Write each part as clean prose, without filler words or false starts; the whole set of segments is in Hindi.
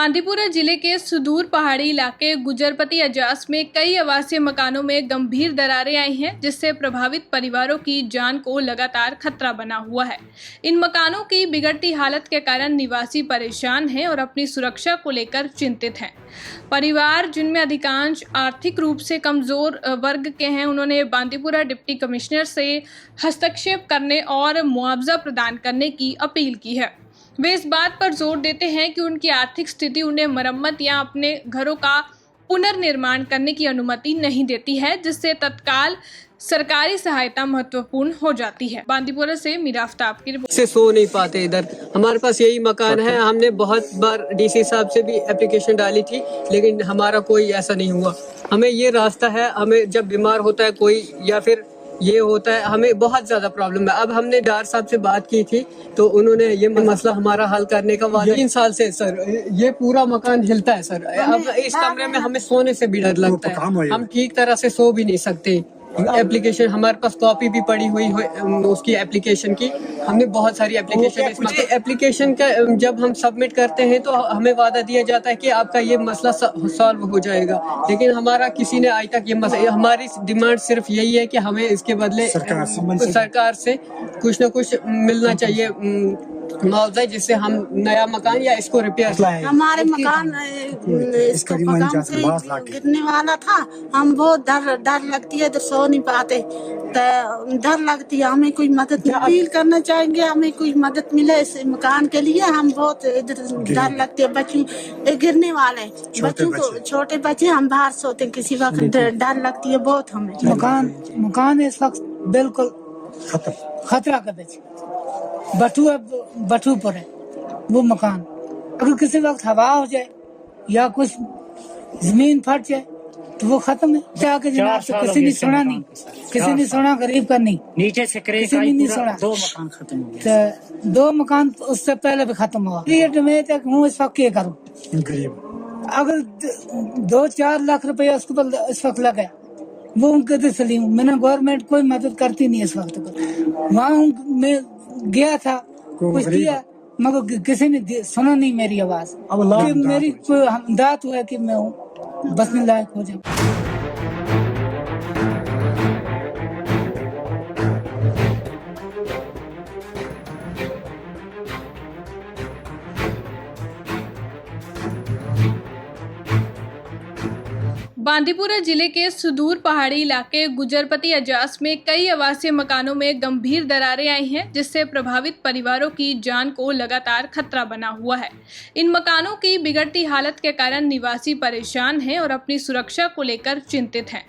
बांदीपुरा जिले के सुदूर पहाड़ी इलाके गुजरपति अजास में कई आवासीय मकानों में गंभीर दरारें आई हैं, जिससे प्रभावित परिवारों की जान को लगातार खतरा बना हुआ है। इन मकानों की बिगड़ती हालत के कारण निवासी परेशान हैं और अपनी सुरक्षा को लेकर चिंतित हैं। परिवार, जिनमें अधिकांश आर्थिक रूप से कमजोर वर्ग के हैं, उन्होंने बांदीपुरा डिप्टी कमिश्नर से हस्तक्षेप करने और मुआवजा प्रदान करने की अपील की है। वे इस बात पर जोर देते हैं कि उनकी आर्थिक स्थिति उन्हें मरम्मत या अपने घरों का पुनर्निर्माण करने की अनुमति नहीं देती है, जिससे तत्काल सरकारी सहायता महत्वपूर्ण हो जाती है। बांदीपुरा से मीरा आफ्ताब की रिपोर्ट। से सो नहीं पाते। इधर हमारे पास यही मकान है। हमने बहुत बार डीसी साहब से भी एप्लीकेशन डाली थी, लेकिन हमारा कोई ऐसा नहीं हुआ। हमें ये रास्ता है, हमें जब बीमार होता है कोई या फिर ये होता है, हमें बहुत ज्यादा प्रॉब्लम है। अब हमने डार साहब से बात की थी तो उन्होंने ये मसला हमारा हल करने का वादा। 3 साल से सर ये पूरा मकान हिलता है सर। अब इस कमरे में हमें सोने से भी डर लगता है। हम ठीक तरह से सो भी नहीं सकते। एप्लीकेशन हमारे पास कॉपी भी पड़ी हुई है उसकी एप्लीकेशन की। हमने बहुत सारी एप्लीकेशन का जब हम सबमिट करते हैं तो हमें वादा दिया जाता है कि आपका ये मसला सॉल्व हो जाएगा, लेकिन हमारा किसी ने आज तक ये हमारी डिमांड सिर्फ यही है कि हमें इसके बदले सरकार से कुछ न कुछ मिलना चाहिए मुआवजा, जिससे हम नया मकान या इसको रिपेयर। हमारे मकान इसको मकान से गिरने वाला था। हम बहुत डर लगती है, तो सो नहीं पाते, तो डर लगती है। हमें कोई मदद अपील करना चाहेंगे, हमें कोई मदद मिले इस मकान के लिए। हम बहुत डर लगती है, बच्चों गिरने वाले बच्चों को, छोटे बच्चे, हम बाहर सोते किसी वक्त, डर लगती है बहुत हमें। मकान इस वक्त बिल्कुल खतरा का बटू पर है वो मकान। अगर किसी वक्त हवा हो जाए या कुछ जमीन फट जाए तो वो खत्म है। क्या कि जनाब से किसी ने सुना नहीं, किसी ने सुना, गरीब का नहीं, नीचे से किसी ने नहीं सुना। 2 मकान खत्म हो गए। 2 मकान उससे पहले भी खत्म हुआ। मैं तक हूँ इस वक्त क्या करूँ? अगर 2-4 लाख रुपया उसके ऊपर इस वक्त लगा, वो उनके सलीम। मैंने गवर्नमेंट कोई मदद करती नहीं इस वक्त पर। वहाँ मैं गया था, कुछ दिया, मगर किसी ने सुना नहीं मेरी आवाज। मेरी कोई हमदर्द हुआ कि मैं बसने लायक हो जाऊँ। बांदीपुरा जिले के सुदूर पहाड़ी इलाके गुजरपति अजास में कई आवासीय मकानों में गंभीर दरारें आई हैं, जिससे प्रभावित परिवारों की जान को लगातार खतरा बना हुआ है। इन मकानों की बिगड़ती हालत के कारण निवासी परेशान हैं और अपनी सुरक्षा को लेकर चिंतित हैं।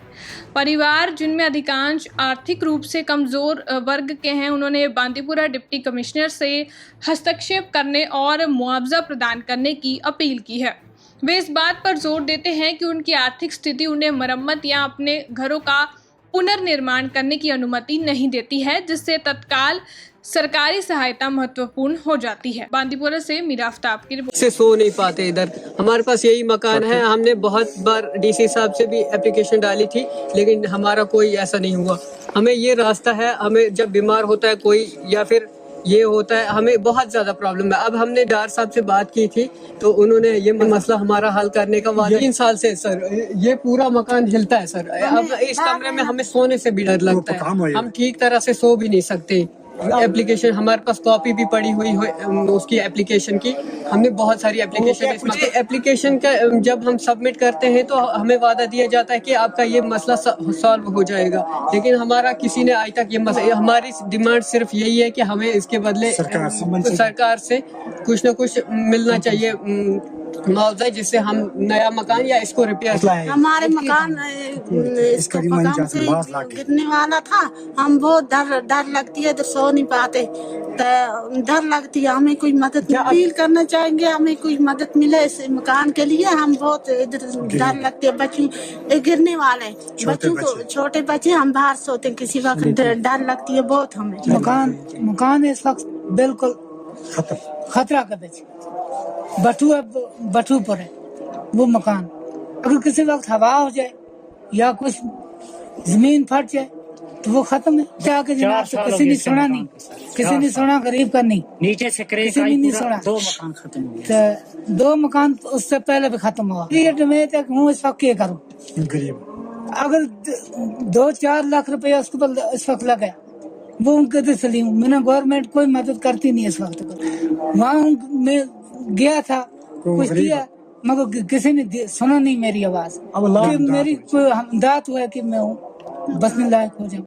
परिवार, जिनमें अधिकांश आर्थिक रूप से कमजोर वर्ग के हैं, उन्होंने बांदीपुरा डिप्टी कमिश्नर से हस्तक्षेप करने और मुआवजा प्रदान करने की अपील की है। वे इस बात पर जोर देते हैं कि उनकी आर्थिक स्थिति उन्हें मरम्मत या अपने घरों का पुनर्निर्माण करने की अनुमति नहीं देती है, जिससे तत्काल सरकारी सहायता महत्वपूर्ण हो जाती है। बांदीपुरा से मीरा आफ्ताब की रिपोर्ट। से सो नहीं पाते। इधर हमारे पास यही मकान है। हमने बहुत बार डीसी साहब से भी एप्लीकेशन डाली थी, लेकिन हमारा कोई ऐसा नहीं हुआ। हमें ये रास्ता है, हमें जब बीमार होता है कोई या फिर ये होता है, हमें बहुत ज्यादा प्रॉब्लम है। अब हमने डार साहब से बात की थी तो उन्होंने ये मसला हमारा हल करने का वादा। 3 साल से सर ये पूरा मकान हिलता है सर। अब इस कमरे में हमें सोने से भी डर लगता है। हम ठीक तरह से सो भी नहीं सकते। एप्लीकेशन हमारे पास कॉपी भी पड़ी हुई है उसकी एप्लीकेशन की। हमने बहुत सारी एप्लीकेशन का जब हम सबमिट करते हैं तो हमें वादा दिया जाता है कि आपका ये मसला सॉल्व हो जाएगा, लेकिन हमारा किसी ने आज तक ये हमारी डिमांड सिर्फ यही है कि हमें इसके बदले सरकार से कुछ न कुछ मिलना चाहिए मुआवजा, जिससे हम नया मकान या इसको रिपेयर। हमारे मकान इसको मकान से गिरने वाला था। हम बहुत डर लगती है, तो सो नहीं पाते, तो डर लगती है। हमें कोई मदद अपील करना चाहेंगे, हमें कोई मदद मिले इस मकान के लिए। हम बहुत डर लगती है, बच्चों गिरने वाले बच्चों को, छोटे बच्चे, हम बाहर सोते किसी वक्त, डर लगती है बहुत हमें। मकान इस वक्त बिल्कुल खतरा का बटू पर है वो मकान। अगर किसी वक्त हवा हो जाए या कुछ जमीन फट जाए तो वो खत्म है। क्या के जनाब से किसी ने सुना नहीं, किसी ने सुना गरीब का नहीं, नीचे से किसी ने नहीं सुना। 2 मकान खत्म हो गए। तो 2 मकान तो उससे पहले भी खत्म हुआ। ये मैं तक हूँ इस वक्त क्या करूँ? अगर 2-4 लाख रुपया उसके ऊपर इस वक्त लगा, वो उनके तो सलीम। मैंने गवर्नमेंट कोई मदद करती नहीं इस वक्त को। वहाँ मैं गया था, कुछ किया, मगर किसी ने सुना नहीं मेरी आवाज। मेरी कोई हमदर्द हुआ कि मैं बसने लायक हो जाऊँ।